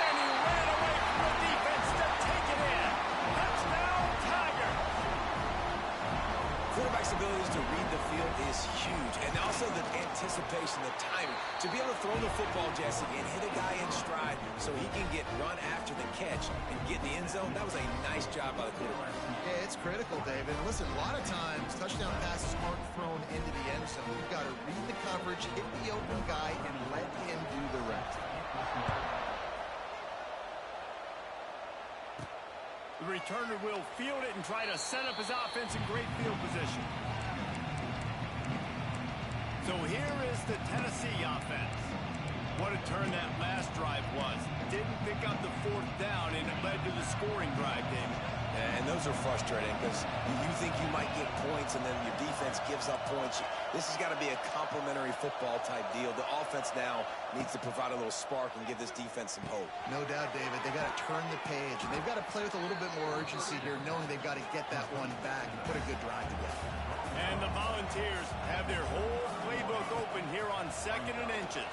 And he ran away from the defense to take it in. Touchdown, Tiger. Quarterback's abilities to read the field is huge. And also the anticipation, the timing. To be able to throw the football, Jesse, and hit a guy in stride so he can get run after the catch and get in the end zone, that was a nice job by the quarterback. Yeah, it's critical, David. Listen, a lot of times, touchdown passes aren't thrown into the end zone. You've got to read the coverage, hit the open guy, and let him do the rest. The returner will field it and try to set up his offense in great field position. So here is the Tennessee offense. What a turn that last drive was. Didn't pick up the fourth down, and it led to the scoring drive, David. Yeah, and those are frustrating because you think you might get points and then your defense gives up points. This has got to be a complementary football type deal. The offense now needs to provide a little spark and give this defense some hope. No doubt, David. They got to turn the page, and they've got to play with a little bit more urgency here, knowing they've got to get that one back and put a good drive together. And the Volunteers have their whole playbook open here on 2nd and inches.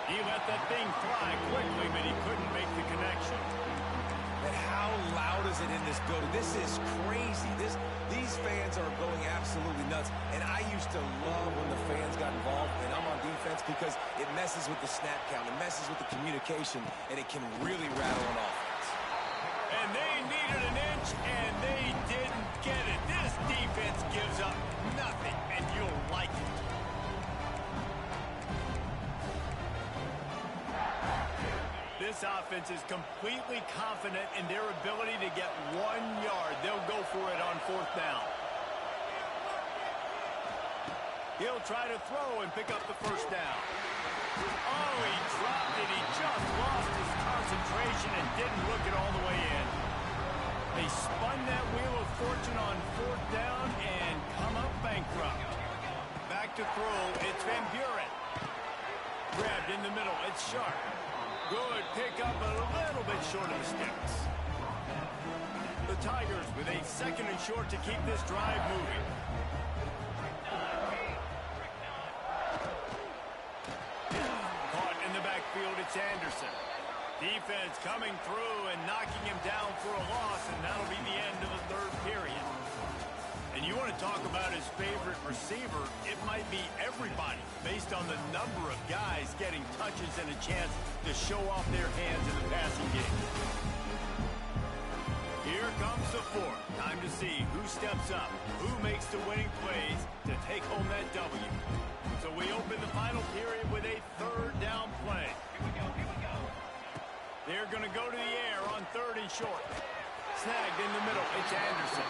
He let that thing fly quickly, but he couldn't make the connection. And how loud is it in this building? This is crazy. These fans are going absolutely nuts. And I used to love when the fans got involved, and I'm on defense, because it messes with the snap count. It messes with the communication, and it can really rattle an offense. And they needed an inch, and they didn't get it. This defense gives up nothing, and you'll like it. This offense is completely confident in their ability to get 1 yard. They'll go for it on fourth down. He'll try to throw and pick up the first down. Oh, he dropped it. He just lost his concentration and didn't look it all the way in. They spun that wheel of fortune on fourth down and come up bankrupt. Back to throw. It's Van Buren. Grabbed in the middle. It's Sharp. Good pick up, a little bit short of the sticks. The Tigers with a 2nd and short to keep this drive moving. Caught in the backfield, it's Anderson. Defense coming through and knocking him down for a loss, and that'll be the end of the 3rd period. And you want to talk about his favorite receiver, it might be everybody based on the number of guys getting touches and a chance to show off their hands in the passing game. Here comes the 4th. Time to see who steps up, who makes the winning plays to take home that W. So we open the final period with a 3rd down play. Here we go. They're going to go to the air on 3rd and short. Snagged in the middle. It's Anderson.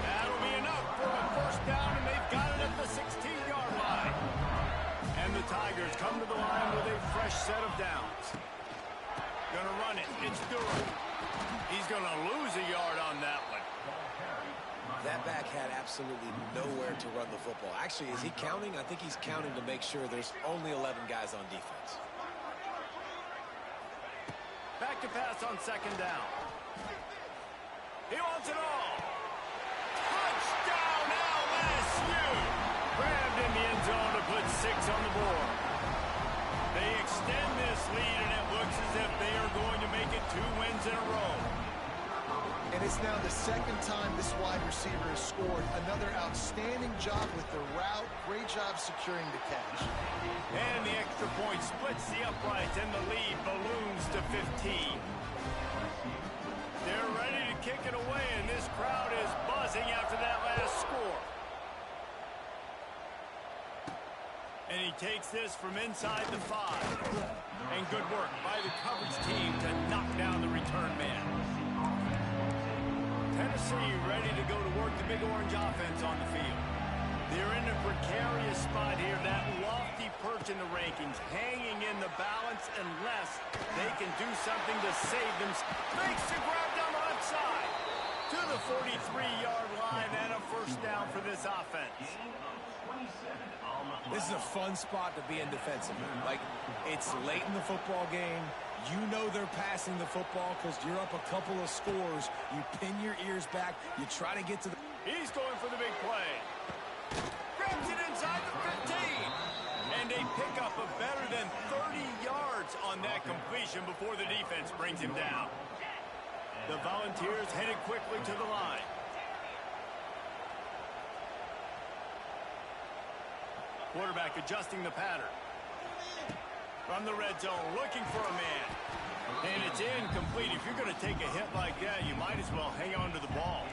That'll be enough for a first down, and they've got it at the 16-yard line. And the Tigers come to the line with a fresh set of downs. Gonna run it. It's Durham. He's gonna lose a yard on that one. That back had absolutely nowhere to run the football. Actually, is he counting? I think he's counting to make sure there's only 11 guys on defense. Back to pass on 2nd down. He wants it all. Touchdown, LSU! Grabbed in the end zone to put 6 on the board. They extend this lead, and it looks as if they are going to make it 2 wins in a row. And it's now the 2nd time this wide receiver has scored. Another outstanding job with the route. Great job securing the catch. And the extra point splits the uprights, and the lead balloons to 15. They're ready to kick it away, and this crowd is buzzing after that last score. And he takes this from inside the 5. And good work by the coverage team to knock down the return man. Tennessee Tennessee ready to go to work the Big Orange offense on the field. They're in a precarious spot here, that lofty perch in the rankings, hanging in the balance unless they can do something to save them. Makes the grab down the left side to the 43-yard line, and a first down for this offense. This is a fun spot to be in defensively. Like, it's late in the football game. You know they're passing the football because you're up a couple of scores. You pin your ears back. You try to get to the... He's going for the big play. Grabs it inside the 15. And a pickup of better than 30 yards on that completion before the defense brings him down. The Volunteers headed quickly to the line. Quarterback adjusting the pattern. From the red zone, looking for a man. And it's incomplete. If you're going to take a hit like that, you might as well hang on to the ball.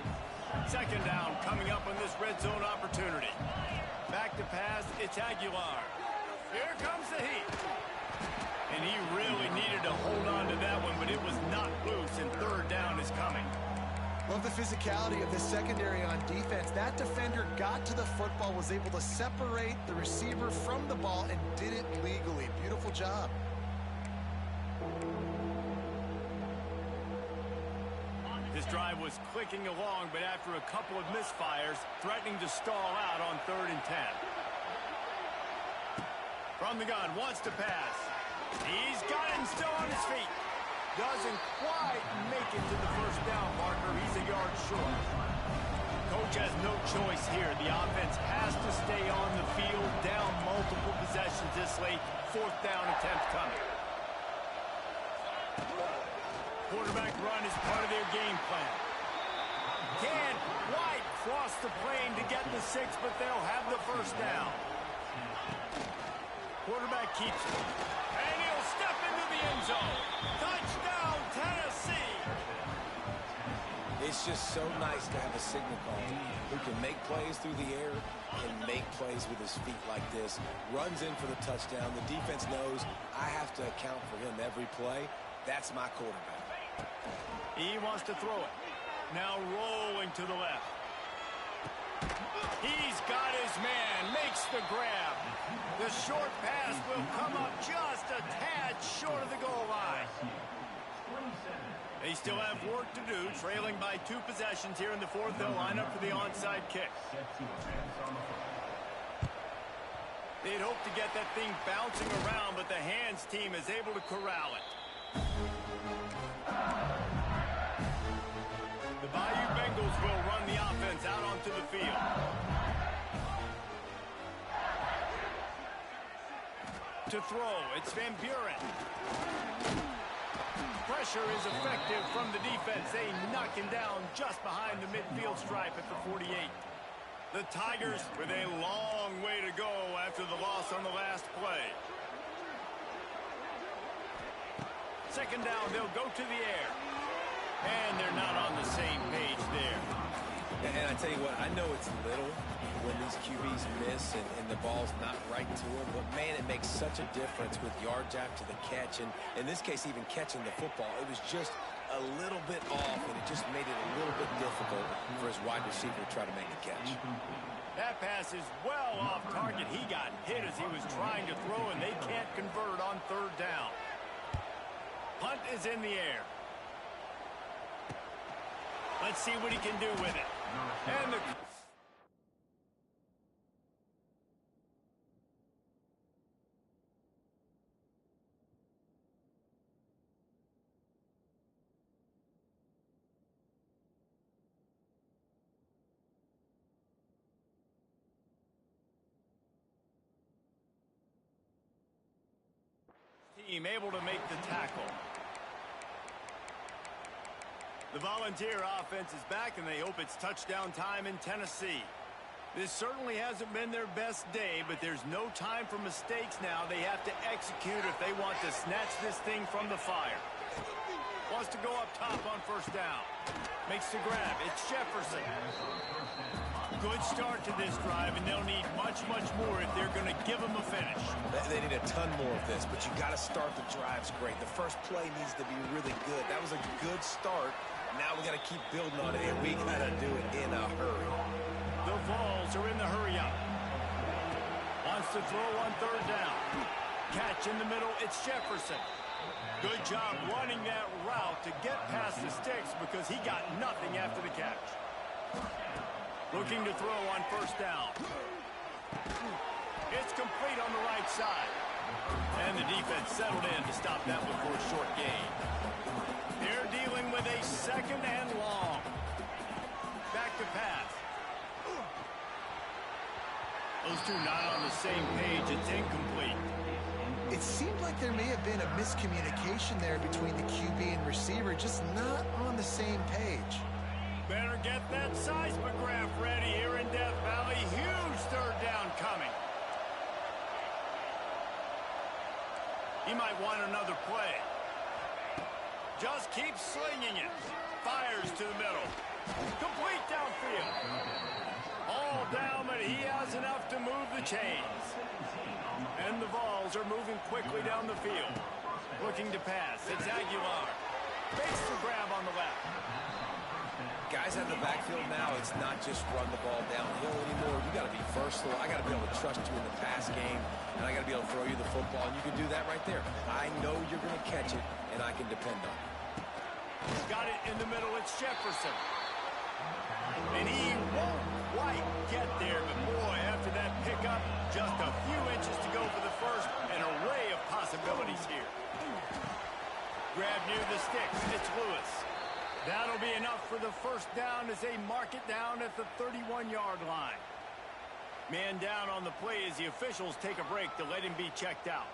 Second down coming up on this red zone opportunity. Back to pass, it's Aguilar. Here comes the heat. And he really needed to hold on to that one, but it was not loose, and third down is coming. Love the physicality of this secondary on defense. That defender got to the football, was able to separate the receiver from the ball, and did it legally. Beautiful job. This drive was clicking along, but after a couple of misfires, threatening to stall out on 3rd and 10. From the gun, wants to pass. He's got him still on his feet. Doesn't quite make it to the first down marker. He's a yard short. Coach has no choice here. The offense has to stay on the field, down multiple possessions this late. 4th down attempt coming. Quarterback run is part of their game plan. Can't quite cross the plane to get the 6, but they'll have the first down. Quarterback keeps it. And he'll step into the end zone. Touchdown, Tennessee! It's just so nice to have a signal call who can make plays through the air and make plays with his feet like this. Runs in for the touchdown. The defense knows I have to account for him every play. That's my quarterback. He wants to throw it. Now rolling to the left. He's got his man, makes the grab. The short pass will come up just a tad short of the goal line. They still have work to do, trailing by 2 possessions here in the 4th. They'll line up for the onside kick. They'd hope to get that thing bouncing around, but the hands team is able to corral it. The Bayou Bengals will run the offense out onto the field. To throw, it's Van Buren. Pressure is effective from the defense. They knock him down just behind the midfield stripe at the 48. The Tigers with a long way to go after the loss on the last play. Second down, they'll go to the air. And they're not on the same page there. And I tell you what, I know it's little when these QBs miss and the ball's not right to them, but man, it makes such a difference with yards after the catch, and in this case, even catching the football. It was just a little bit off, and it just made it a little bit difficult for his wide receiver to try to make the catch. That pass is well off target. He got hit as he was trying to throw, and they can't convert on 3rd down. Punt is in the air. Let's see what he can do with it. And the... team able to make the tackle. The Volunteer offense is back, and they hope it's touchdown time in Tennessee. This certainly hasn't been their best day, but there's no time for mistakes now. They have to execute if they want to snatch this thing from the fire. Wants to go up top on 1st down. Makes the grab. It's Jefferson. Good start to this drive, and they'll need much, much more if they're going to give them a finish. They need a ton more of this, but you got to start the drives great. The first play needs to be really good. That was a good start Now we got to keep building on it, and we got to do it in a hurry. The Vols are in the hurry-up. Wants to throw on third down. Catch in the middle, it's Jefferson. Good job running that route to get past the sticks because he got nothing after the catch. Looking to throw on first down. It's complete on the right side. And the defense settled in to stop that one for a short gain. They're dealing with a second and long. Back to pass. Those two not on the same page. It's incomplete. It seemed like there may have been a miscommunication there between the QB and receiver, just not on the same page. Better get that seismograph ready here in Death Valley. Huge third down coming. He might want another play. Just keeps slinging it. Fires to the middle. Complete downfield. All down, but he has enough to move the chains. And the Vols are moving quickly down the field. Looking to pass. It's Aguilar. Fakes the grab on the left. Guys out of the backfield now, it's not just run the ball downhill anymore. You got to be versatile. I got to be able to trust you in the pass game, and I got to be able to throw you the football, and you can do that right there. I know you're going to catch it, and I can depend on it. Got it in the middle. It's Jefferson. And he won't quite get there, but boy, after that pickup, just a few inches to go for the first. An array of possibilities here. Grab near the sticks. It's Lewis. That'll be enough for the first down as they mark it down at the 31-yard line. Man down on the play as the officials take a break to let him be checked out.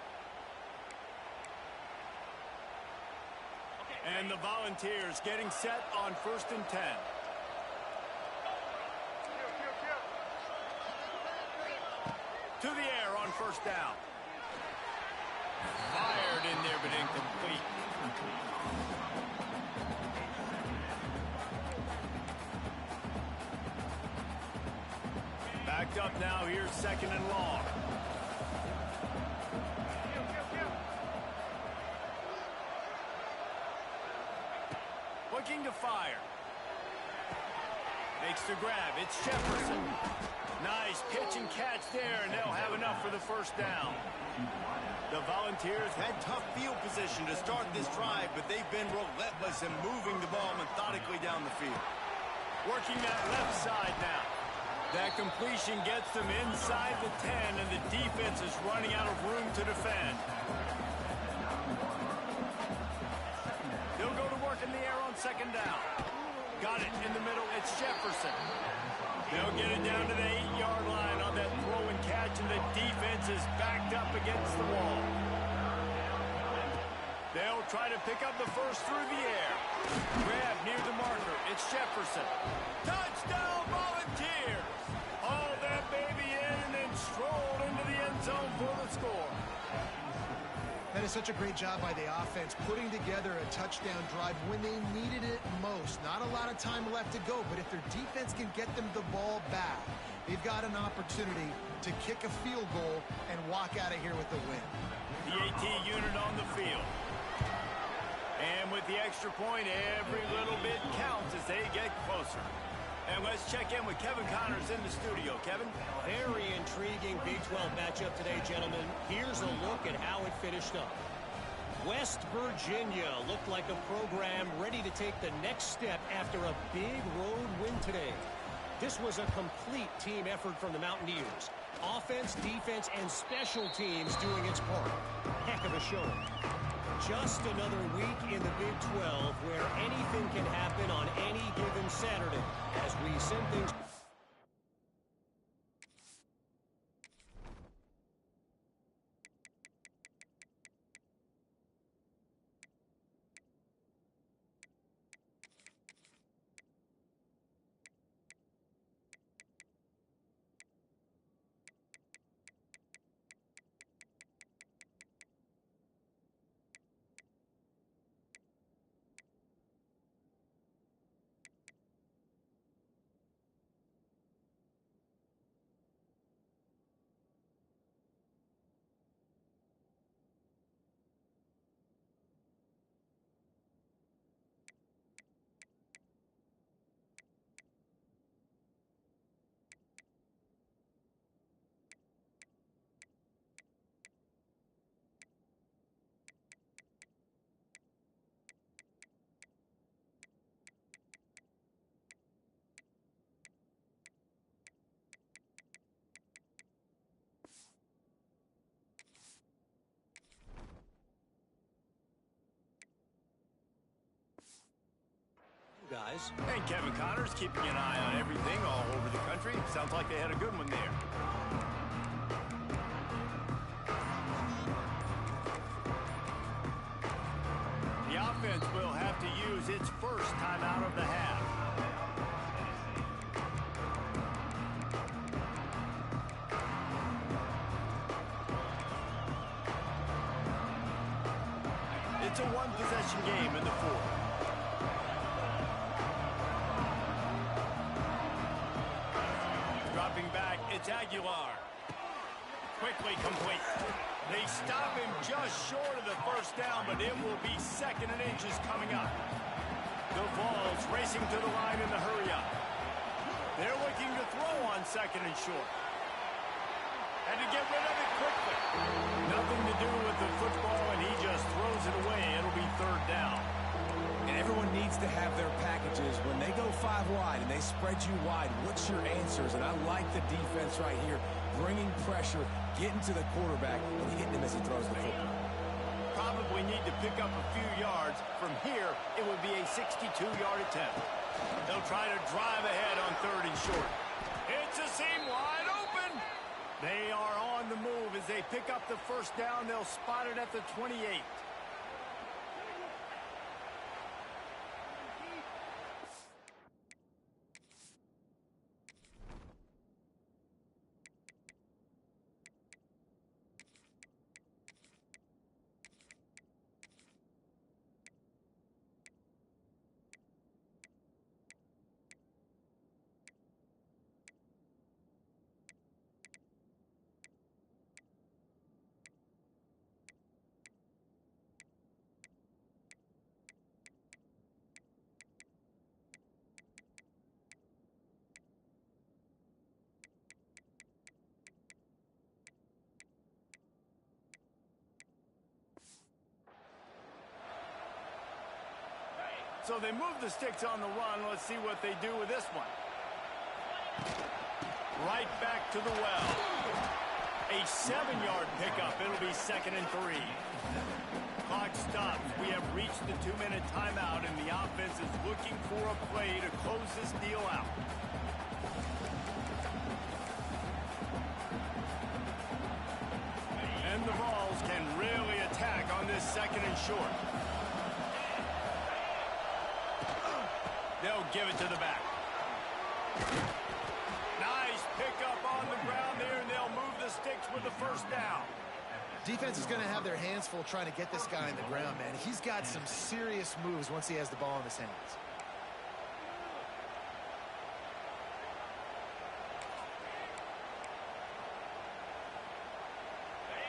And the Volunteers getting set on 1st and 10. To the air on first down. Fired in there, but incomplete. Backed up now, here's second and long. Looking to fire. Makes the grab, it's Jefferson. Nice pitch and catch there, and they'll have enough for the first down. The Volunteers had tough field position to start this drive, but they've been relentless in moving the ball methodically down the field. Working that left side now. That completion gets them inside the 10, and the defense is running out of room to defend. They'll go to work in the air on second down. Got it in the middle, it's Jefferson. They'll get it down to the 8-yard line on that throw and catch, and the defense is backed up against the wall. They'll try to pick up the first through the air. Grab near the marker. It's Jefferson. Touchdown, Volunteers! Hauled that baby in and then strolled into the end zone for the score. That is such a great job by the offense, putting together a touchdown drive when they needed it most. Not a lot of time left to go, but if their defense can get them the ball back, they've got an opportunity to kick a field goal and walk out of here with the win. The AT unit on the field. And with the extra point, every little bit counts as they get closer. And let's check in with Kevin Connors in the studio. Kevin? Very intriguing Big 12 matchup today, gentlemen. Here's a look at how it finished up. West Virginia looked like a program ready to take the next step after a big road win today. This was a complete team effort from the Mountaineers. Offense, defense, and special teams doing its part. Heck of a showing. Just another week in the Big 12 where anything can happen on any given Saturday as we send things... guys. And Kevin Connor's keeping an eye on everything all over the country. Sounds like they had a good one there. The offense will have to use its first timeout of the half. It's a one-possession game in the fourth. Dropping back, it's Aguilar. Quickly complete. They stop him just short of the first down, but it will be 2nd and inches coming up. The Vols racing to the line in the hurry-up. They're looking to throw on 2nd and short. Had to get rid of it quickly. Nothing to do with the football, and he just throws it away. It'll be 3rd down. And everyone needs to have their packages. When they go 5 wide and they spread you wide, what's your answers? And I like the defense right here, bringing pressure, getting to the quarterback, and hitting him as he throws the football. Probably need to pick up a few yards. From here, it would be a 62-yard attempt. They'll try to drive ahead on 3rd and short. It's a seam wide open. They are on the move as they pick up the first down. They'll spot it at the 28. So they move the sticks on the run. Let's see what they do with this one. Right back to the well. A 7-yard pickup. It'll be 2nd and 3. Clock stops. We have reached the 2-minute timeout, and the offense is looking for a play to close this deal out. And the Vols can really attack on this 2nd and short. They'll give it to the back. Nice pickup on the ground there, and they'll move the sticks with the first down. Defense is going to have their hands full trying to get this guy on the ground, man. He's got some serious moves once he has the ball in his hands.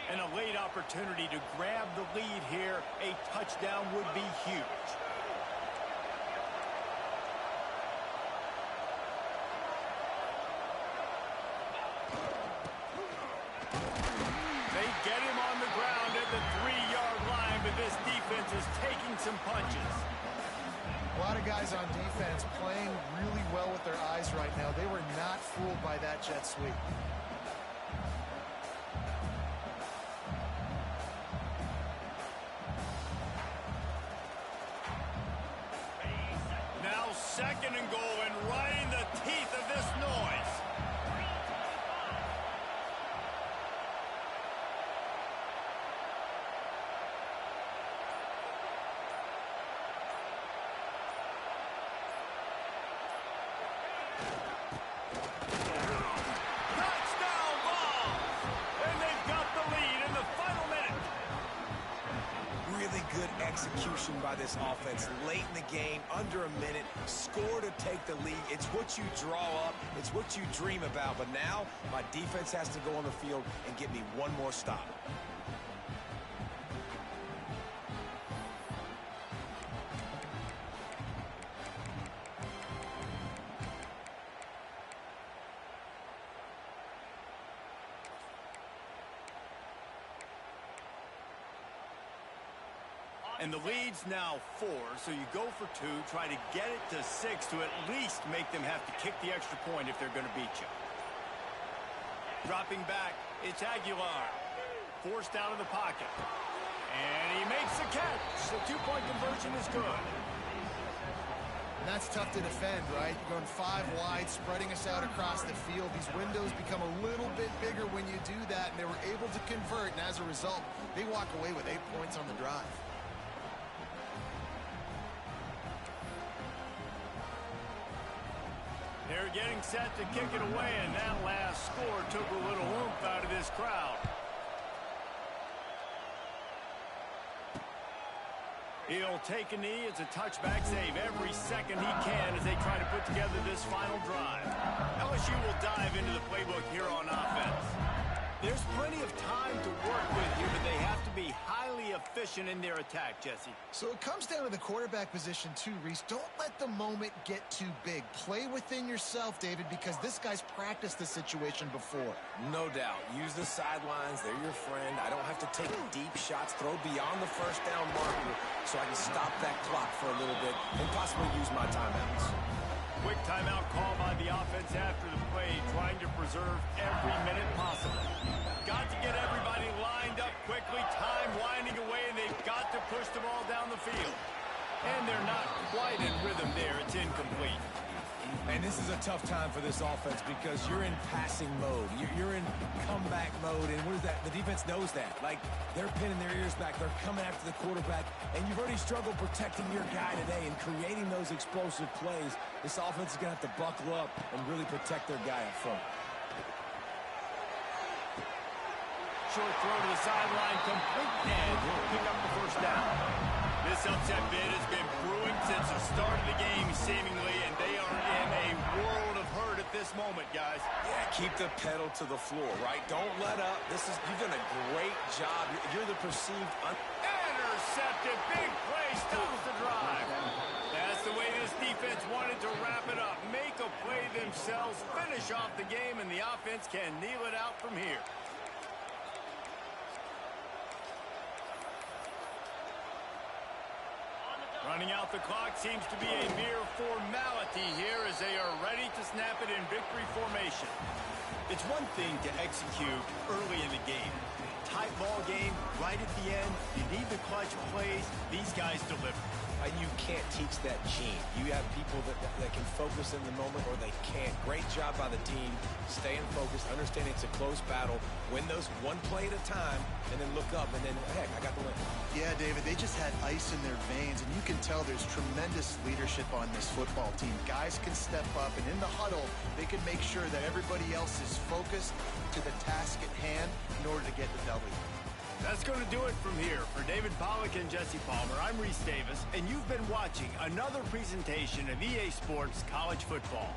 And a late opportunity to grab the lead here. A touchdown would be huge. Get him on the ground at the 3-yard line, but this defense is taking some punches. A lot of guys on defense playing really well with their eyes right now. They were not fooled by that jet sweep. Now 2nd and goal, and right in the teeth of this noise. Execution by this offense late in the game, under a minute, score to take the lead. It's what you draw up, it's what you dream about, but now my defense has to go on the field and get me one more stop. And the lead's now 4, so you go for 2, try to get it to 6 to at least make them have to kick the extra point if they're going to beat you. Dropping back, it's Aguilar. Forced out of the pocket. And he makes the catch. The 2-point conversion is good. That's tough to defend, right? You're going 5 wide, spreading us out across the field. These windows become a little bit bigger when you do that, and they were able to convert, and as a result, they walk away with 8 points on the drive. They're getting set to kick it away, and that last score took a little oomph out of this crowd. He'll take a knee. It's a touchback save every second he can as they try to put together this final drive. LSU will dive into the playbook here on offense. There's plenty of time to work with here, but they have to be highly efficient in their attack, Jesse. So it comes down to the quarterback position too, Reese. Don't let the moment get too big. Play within yourself, David, because this guy's practiced the situation before. No doubt. Use the sidelines. They're your friend. I don't have to take deep shots, throw beyond the first down marker so I can stop that clock for a little bit and possibly use my timeouts. Quick timeout call by the offense after the play, trying to preserve every minute possible. Got to get everybody lined up quickly, time winding away, and they've got to push the ball down the field. And they're not quite in rhythm there. It's incomplete. And this is a tough time for this offense because you're in passing mode. You're in comeback mode, and what is that? The defense knows that. Like, they're pinning their ears back. They're coming after the quarterback, and you've already struggled protecting your guy today and creating those explosive plays. This offense is going to have to buckle up and really protect their guy up front. Short throw to the sideline, complete, and he'll pick up the first down. This upset bid has been brewing since the start of the game, seemingly, and they are in a world of hurt at this moment, guys. Yeah, keep the pedal to the floor, right? Don't let up. You've done a great job. You're the perceived... Intercepted. Big play stops the drive. That's the way this defense wanted to wrap it up. Make a play themselves, finish off the game, and the offense can kneel it out from here. Running out the clock seems to be a mere formality here as they are ready to snap it in victory formation. It's one thing to execute early in the game. Tight ball game, right at the end. You need the clutch plays. These guys deliver. And you can't teach that gene. You have people that can focus in the moment or they can't. Great job by the team, staying focused, understanding it's a close battle, win those one play at a time, and then look up, and then, heck, I got the win. Yeah, David, they just had ice in their veins, and you can tell there's tremendous leadership on this football team. Guys can step up, and in the huddle, they can make sure that everybody else is focused to the task at hand in order to get the W. That's going to do it from here. For David Pollack and Jesse Palmer, I'm Reese Davis, and you've been watching another presentation of EA Sports College Football.